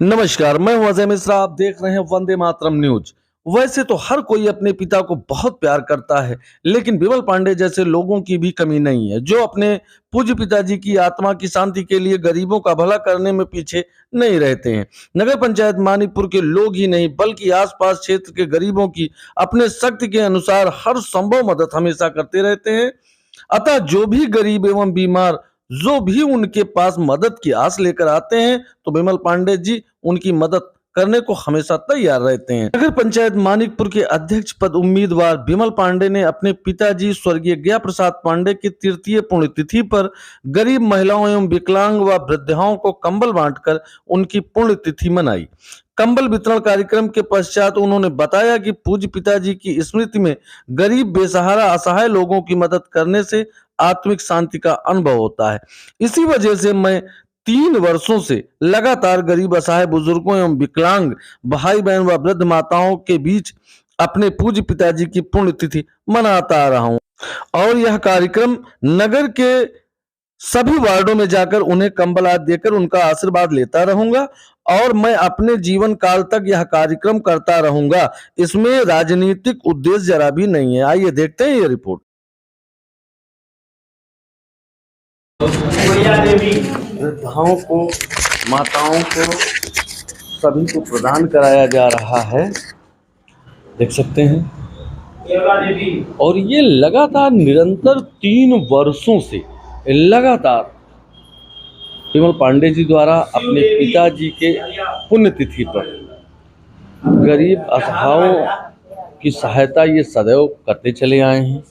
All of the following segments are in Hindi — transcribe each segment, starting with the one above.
नमस्कार, मैं हूं अजय मिश्रा। आप देख रहे हैं वंदे मातरम न्यूज। वैसे तो हर कोई अपने पिता को बहुत प्यार करता है, लेकिन विमल पांडे जैसे लोगों की भी कमी नहीं है जो अपने पूज्य पिताजी की आत्मा की शांति के लिए गरीबों का भला करने में पीछे नहीं रहते हैं। नगर पंचायत मानिकपुर के लोग ही नहीं बल्कि आसपास क्षेत्र के गरीबों की अपने शक्ति के अनुसार हर संभव मदद हमेशा करते रहते हैं। अतः जो भी गरीब एवं बीमार जो भी उनके पास मदद की आस लेकर आते हैं तो विमल पांडे जी उनकी मदद करने को हमेशा तैयार रहते हैं। नगर पंचायत मानिकपुर के अध्यक्ष पद उम्मीदवार विमल पांडे ने अपने पिताजी स्वर्गीय गया प्रसाद पांडे की तृतीय पुण्यतिथि पर गरीब महिलाओं एवं विकलांग व वृद्धाओं को कंबल बांटकर उनकी पुण्यतिथि मनाई। कंबल वितरण कार्यक्रम के पश्चात उन्होंने बताया कि पूज्य पिताजी की स्मृति में गरीब बेसहारा असहाय लोगों की मदद करने से आत्मिक शांति का अनुभव होता है। इसी वजह से मैं 3 वर्षों से लगातार गरीब असहाय बुजुर्गों एवं विकलांग भाई बहन व वृद्ध माताओं के बीच अपने पूज्य पिताजी की पुण्यतिथि मनाता आ रहा हूँ और यह कार्यक्रम नगर के सभी वार्डों में जाकर उन्हें कंबल आदि देकर उनका आशीर्वाद लेता रहूंगा और मैं अपने जीवन काल तक यह कार्यक्रम करता रहूंगा। इसमें राजनीतिक उद्देश्य जरा भी नहीं है। आइए देखते हैं ये रिपोर्ट। वृद्धाओं को, माताओं को, सभी को प्रदान कराया जा रहा है, देख सकते हैं। और ये लगातार निरंतर 3 वर्षों से लगातार विमल पांडे जी द्वारा अपने पिताजी के पुण्यतिथि पर गरीब असहायों की सहायता ये सदैव करते चले आए हैं।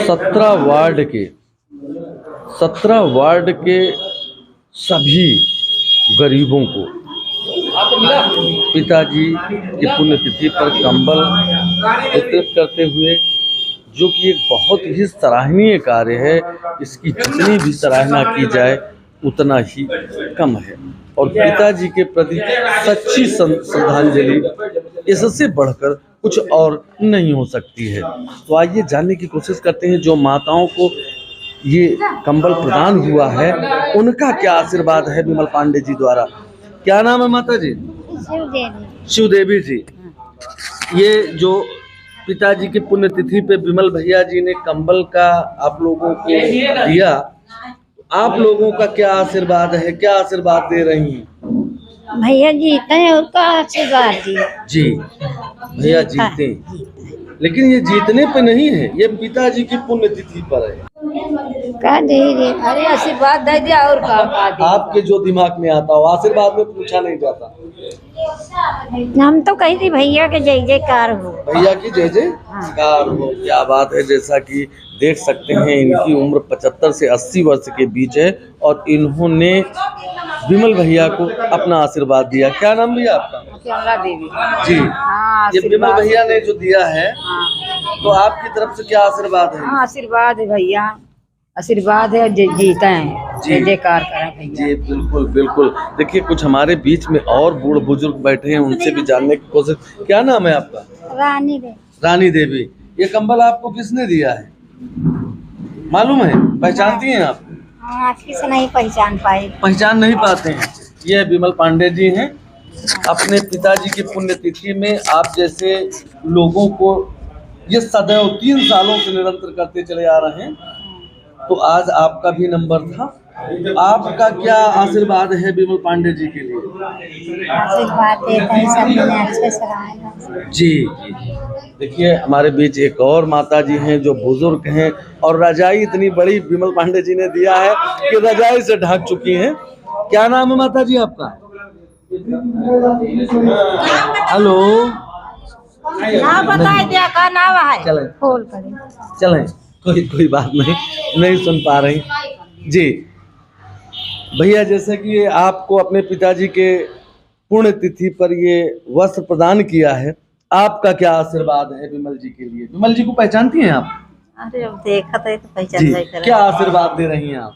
17 वार्ड के सभी गरीबों को पिताजी की पुण्यतिथि पर कंबल वितरित करते हुए, जो कि एक बहुत ही सराहनीय कार्य है। इसकी जितनी भी सराहना की जाए उतना ही कम है और पिताजी के प्रति सच्ची श्रद्धांजलि इससे बढ़कर कुछ और नहीं हो सकती है। तो आइए जानने की कोशिश करते हैं जो माताओं को ये कंबल प्रदान हुआ है उनका क्या आशीर्वाद है विमल पांडे जी द्वारा। क्या नाम है माता जी? शिवदेवी जी। ये जो पिताजी की पुण्यतिथि पे विमल भैया जी ने कंबल का आप लोगों को दिया, आप लोगों का क्या आशीर्वाद है, क्या आशीर्वाद दे रही हैं? भैया जीते हैं उसका आशीर्वाद जी। भैया जीते, लेकिन ये जीतने पे नहीं है, ये पिताजी की पुण्यतिथि पर है। का दे अरे आशीर्वाद दे दिया और का आपके जो दिमाग में आता हो, आशीर्वाद में पूछा नहीं जाता। हम तो कही थी भैया के जय जयकार हो, भैया की जय जयकार हो। क्या बात है। जैसा कि देख सकते हैं इनकी उम्र 75 से 80 वर्ष के बीच है और इन्होंने विमल भैया को अपना आशीर्वाद दिया। क्या नाम भैया आपका? देवी जी। ये विमल भैया ने जो दिया है तो आपकी तरफ से क्या आशीर्वाद है? आशीर्वाद है भैया, आशीर्वाद है, जीता है, जय जयकार करें भैया। जी बिल्कुल बिल्कुल। देखिए कुछ हमारे बीच में और बूढ़ बुजुर्ग बैठे हैं, उनसे भी जानने की कोशिश। क्या नाम है आपका? रानी देवी। ये कंबल आपको किसने दिया है, मालूम है? पहचानती हैं आप? किसी नहीं पहचान नहीं पाते हैं। ये विमल पांडे जी हैं। अपने पिताजी की पुण्यतिथि में आप जैसे लोगों को ये सदैव 3 सालों से निरंतर करते चले आ रहे हैं, तो आज आपका भी नंबर था। आपका क्या आशीर्वाद है विमल पांडे जी के लिए? आशीर्वाद देते हैं, सब अच्छे से रहेगा। जी जी। देखिए हमारे बीच एक और माता जी हैं जो बुजुर्ग हैं और रजाई इतनी बड़ी विमल पांडे जी ने दिया है कि रजाई से ढक चुकी हैं। क्या नाम है माता जी आपका? हेलो, बताए दिया का नाम है। चलें कोई बात नहीं सुन पा रही जी। भैया जैसे कि आपको अपने पिताजी के पुण्यतिथि पर ये वस्त्र प्रदान किया है, आपका क्या आशीर्वाद है विमल जी के लिए? विमल जी को पहचानती हैं आप? अरे अब देखा तो पहचान। क्या आशीर्वाद दे रही हैं आप?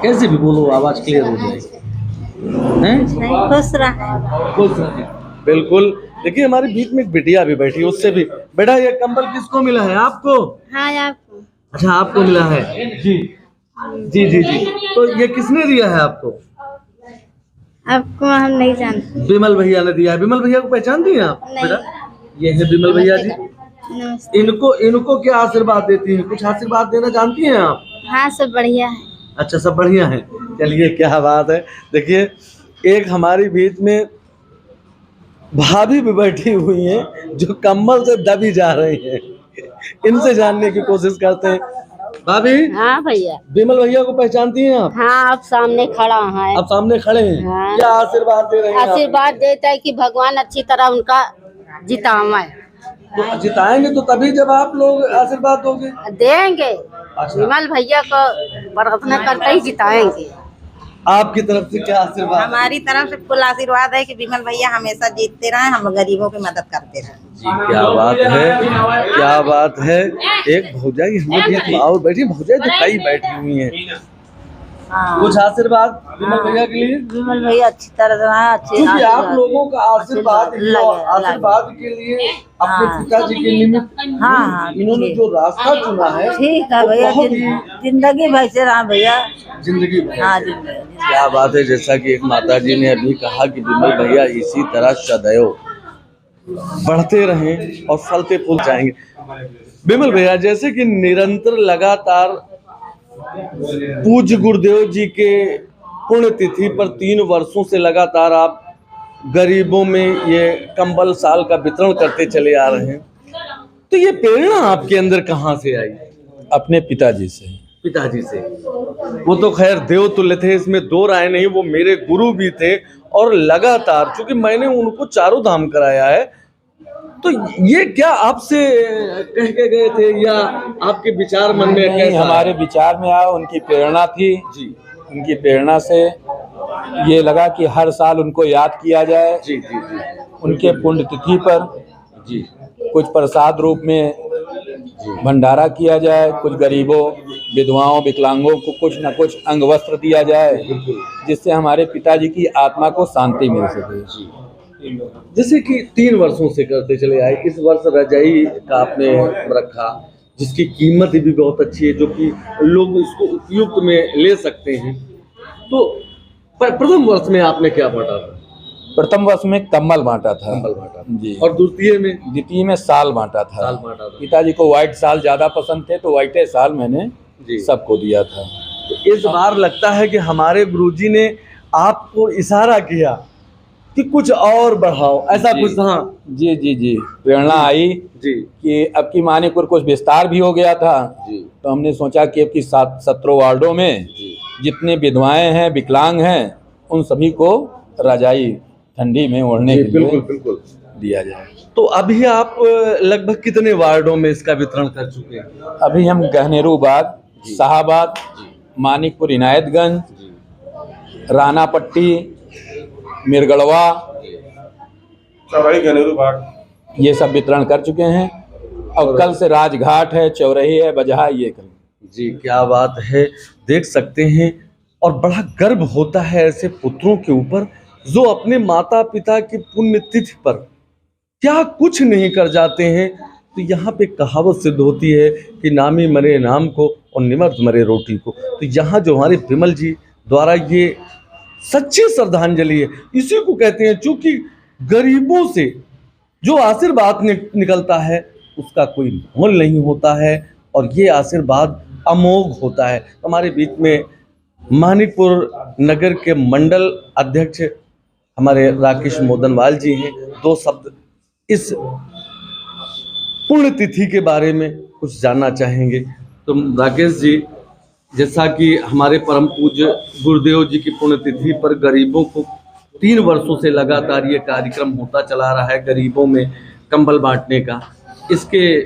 कैसे भी बोलो, आवाज क्लियर हो जाएगी। खुश रहे। बिल्कुल। देखिए हमारे बीच में एक बिटिया भी बैठी है, उससे भी। बेटा ये कंबल किसको मिला है? आपको? हाँ आपको। अच्छा आपको मिला है जी जी जी जी। तो ये किसने दिया है आपको? आपको हम नहीं जानते। विमल भैया ने दिया है। विमल भैया को पहचानती हैं आप नहीं। बेटा? ये है विमल भैया जी। नमस्ते। इनको क्या आशीर्वाद देती हैं? कुछ आशीर्वाद देना जानती हैं आप? हाँ, सब बढ़िया है। अच्छा, सब बढ़िया है। चलिए, क्या बात है। देखिए, एक हमारी बीच में भाभी भी बैठी हुई हैं जो कम्बल से दबी जा रही हैं। इनसे जानने की कोशिश करते हैं। भाभी, हाँ भैया। विमल भैया को पहचानती हैं आप? हाँ, आप सामने खड़ा है। आप सामने खड़े हैं। हाँ। क्या आशीर्वाद दे रहे हैं आप? आशीर्वाद देता है कि भगवान अच्छी तरह उनका जितावे। तो जिताएंगे तो तभी जब आप लोग आशीर्वाद दोगे। देंगे। अच्छा। विमल भैया को प्रार्थना करते ही जिताएंगे। आपकी तरफ से क्या आशीर्वाद? हमारी तरफ से फुल आशीर्वाद है कि विमल भैया हमेशा जीतते रहें, हम गरीबों की मदद करते रहें। जी, क्या बात है, क्या बात है। एक भौजाई हमें भी और बैठी, भौजाई तो कई बैठी हुई हैं। कुछ आशीर्वाद विमल भैया के लिए? विमल भैया अच्छी तरह से क्योंकि आप लोगों का आशीर्वाद के लिए अपने पिताजी के निमित्त हाँ, इन्होंने जो रास्ता चुना है, ठीक है वो भैया, बहुत ही जिंदगी भर से रहा भैया। जिंदगी भर। हाँ, जिंदगी। क्या बात है। जैसा कि एक माताजी ने अभी कहा कि विमल भैया इसी तरह सदैव बढ़ते रहें और फलते फूल जाएंगे। विमल भैया, जैसे कि निरंतर लगातार पूज्य गुरुदेव जी के पुण्यतिथि पर 3 वर्षों से लगातार आप गरीबों में ये कंबल साल का वितरण करते चले आ रहे हैं, तो ये प्रेरणा आपके अंदर कहाँ से आई? अपने पिताजी से। पिताजी से। वो तो खैर देव तुल्य थे, इसमें दो राय नहीं। वो मेरे गुरु भी थे और लगातार, चूंकि मैंने उनको चारों धाम कराया है, तो ये क्या आपसे कह के गए थे या आपके विचार मन में? नहीं, हमारे विचार में आया, उनकी प्रेरणा थी जी। उनकी प्रेरणा से ये लगा कि हर साल उनको याद किया जाए। जी जी जी। उनके पुण्यतिथि पर जी। कुछ प्रसाद रूप में भंडारा किया जाए, कुछ गरीबों, विधवाओं, विकलांगों को कुछ न कुछ अंग वस्त्र दिया जाए, जिससे हमारे पिताजी की आत्मा को शांति मिल सके। जैसे कि 3 वर्षों से करते चले आए, इस वर्ष रजाई का आपने रखा, जिसकी कीमत भी बहुत अच्छी है, जो कि लोग इसको उपयुक्त में ले सकते हैं। तो प्रथम वर्ष में आपने क्या बांटा था? प्रथम वर्ष में कम्बल बांटा था। कंबल बांटा जी। और द्वितीय में साल बांटा था। साल बांटा था। पिताजी को व्हाइट साल ज्यादा पसंद थे, तो व्हाइटे साल मैंने जी। सबको दिया था। तो इस बार लगता है कि हमारे गुरुजी ने आपको इशारा किया कि कुछ और बढ़ाओ, ऐसा कुछ था? जी जी जी, प्रेरणा आई जी कि अब की मानिकपुर कुछ विस्तार भी हो गया था जी। तो हमने सोचा कि अब की 17 वार्डों में जितने विधवाएं हैं, विकलांग हैं, उन सभी को रजाई ठंडी में ओढ़ने के लिए बिल्कुल दिया जाए। तो अभी आप लगभग कितने वार्डों में इसका वितरण कर चुके हैं? अभी हम गहनेरू बाग, शाहाबाद, मानिकपुर, इनायतगंज, रानापट्टी, मिरगड़वा, गहनेरू बाग, ये सब वितरण कर चुके हैं। और कल से राजघाट है, चौरही है, बजहा, ये कल। जी, क्या बात है। देख सकते हैं और बड़ा गर्व होता है ऐसे पुत्रों के ऊपर जो अपने माता पिता की पुण्यतिथि पर क्या कुछ नहीं कर जाते हैं। तो यहाँ पे कहावत सिद्ध होती है कि नामी मरे नाम को और निमर्त मरे रोटी को। तो यहाँ जो हमारे विमल जी द्वारा ये सच्ची श्रद्धांजलि है, इसी को कहते हैं। चूंकि गरीबों से जो आशीर्वाद निकलता है उसका कोई मोल नहीं होता है और ये आशीर्वाद अमोघ होता है। हमारे बीच में मानिकपुर नगर के मंडल अध्यक्ष हमारे राकेश मोदनवाल जी हैं। 2 शब्द इस पुण्यतिथि के बारे में कुछ जानना चाहेंगे। तो राकेश जी, जैसा कि हमारे परम पूज्य गुरुदेव जी की पुण्यतिथि पर गरीबों को 3 वर्षों से लगातार ये कार्यक्रम होता चला रहा है, गरीबों में कंबल बांटने का। इसके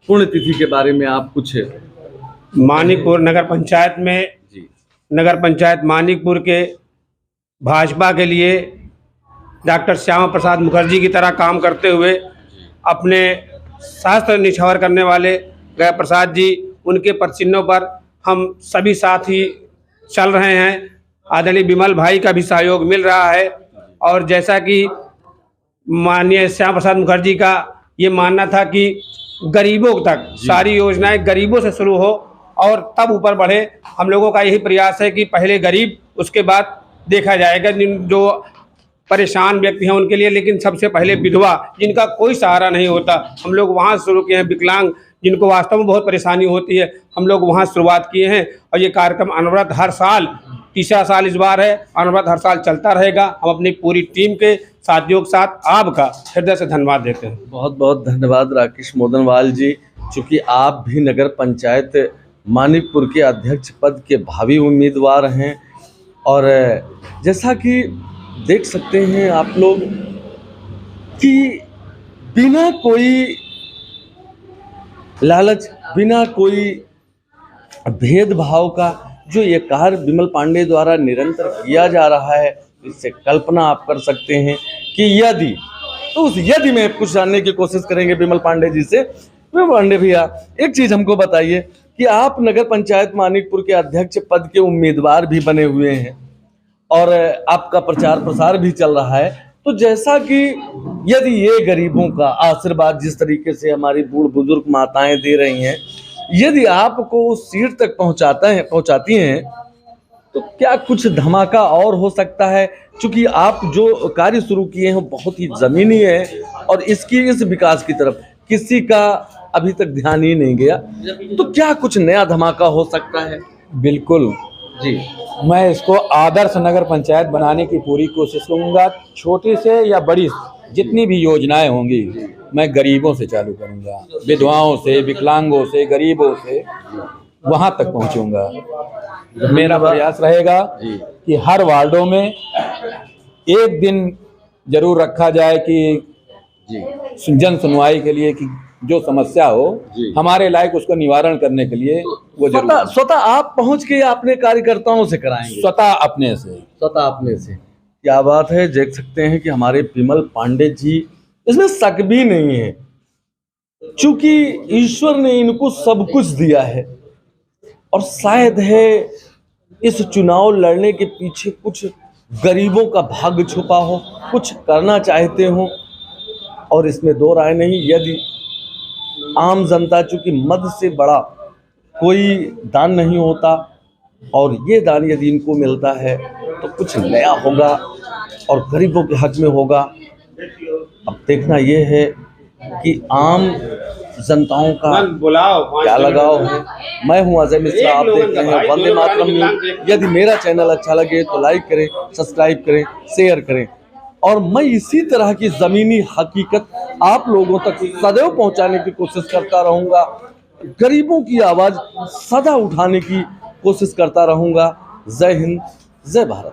पुण्यतिथि के बारे में आप कुछ? मानिकपुर नगर पंचायत में जी, नगर पंचायत मानिकपुर के भाजपा के लिए डॉक्टर श्यामा प्रसाद मुखर्जी की तरह काम करते हुए अपने शास्त्र निछावर करने वाले गया प्रसाद जी, उनके पदचिन्हों पर हम सभी साथी चल रहे हैं। आदरणीय विमल भाई का भी सहयोग मिल रहा है और जैसा कि माननीय श्यामा प्रसाद मुखर्जी का ये मानना था कि गरीबों तक सारी योजनाएं गरीबों से शुरू हो और तब ऊपर बढ़े। हम लोगों का यही प्रयास है कि पहले गरीब, उसके बाद देखा जाएगा जो परेशान व्यक्ति हैं उनके लिए, लेकिन सबसे पहले विधवा जिनका कोई सहारा नहीं होता, हम लोग वहाँ शुरू किए हैं। विकलांग जिनको वास्तव में बहुत परेशानी होती है, हम लोग वहाँ शुरुआत किए हैं। और ये कार्यक्रम अनवरत हर साल, तीसरा साल इस बार है, अनवरत हर साल चलता रहेगा। हम अपनी पूरी टीम के साथियों के साथ आपका हृदय से धन्यवाद देते हैं। बहुत बहुत धन्यवाद राकेश मोदनवाल जी, चूँकि आप भी नगर पंचायत मानिकपुर के अध्यक्ष पद के भावी उम्मीदवार हैं। और जैसा कि देख सकते हैं आप लोग कि बिना कोई लालच, बिना कोई भेदभाव का जो ये कार्य विमल पांडे द्वारा निरंतर किया जा रहा है, इससे कल्पना आप कर सकते हैं कि यदि, तो उस यदि में कुछ जानने की कोशिश करेंगे विमल पांडे जी से। विमल पांडे भैया, एक चीज़ हमको बताइए कि आप नगर पंचायत मानिकपुर के अध्यक्ष पद के उम्मीदवार भी बने हुए हैं और आपका प्रचार प्रसार भी चल रहा है। तो जैसा कि यदि ये गरीबों का आशीर्वाद जिस तरीके से हमारी बूढ़ बुजुर्ग माताएं दे रही हैं, यदि आपको उस सीट तक पहुंचाती हैं, तो क्या कुछ धमाका और हो सकता है? क्योंकि आप जो कार्य शुरू किए हैं वो बहुत ही ज़मीनी है और इस विकास की तरफ किसी का अभी तक ध्यान ही नहीं गया। तो क्या कुछ नया धमाका हो सकता है? बिल्कुल जी, मैं इसको आदर्श नगर पंचायत बनाने की पूरी कोशिश करूँगा। छोटी से या बड़ी जितनी भी योजनाएं होंगी मैं गरीबों से चालू करूँगा, विधवाओं से, विकलांगों से, गरीबों से वहाँ तक पहुँचूँगा। मेरा प्रयास रहेगा कि हर वार्डों में एक दिन जरूर रखा जाए कि जन सुनवाई के लिए, कि जो समस्या हो हमारे लायक उसको निवारण करने के लिए वो जरूर स्वतः आप पहुंच के अपने कार्यकर्ताओं से कराएंगे? स्वतः अपने से। क्या बात है। देख सकते हैं कि हमारे विमल पांडे जी, इसमें शक भी नहीं है, क्योंकि ईश्वर ने इनको सब कुछ दिया है और शायद है इस चुनाव लड़ने के पीछे कुछ गरीबों का भाग्य छुपा हो, कुछ करना चाहते हो। और इसमें दो राय नहीं, यदि आम जनता, चूंकि मद से बड़ा कोई दान नहीं होता और ये दान यदि इनको मिलता है तो कुछ नया होगा और गरीबों के हक में होगा। अब देखना ये है कि आम जनताओं का क्या लगाव है। मैं हूं अजय मिश्रा, आप देख रहे हैं वंदे मातरम न्यूज। यदि मेरा चैनल अच्छा लगे तो लाइक करें, सब्सक्राइब करें, शेयर करें और मैं इसी तरह की ज़मीनी हकीकत आप लोगों तक सदैव पहुंचाने की कोशिश करता रहूंगा। गरीबों की आवाज़ सदा उठाने की कोशिश करता रहूंगा। जय हिंद, जय भारत।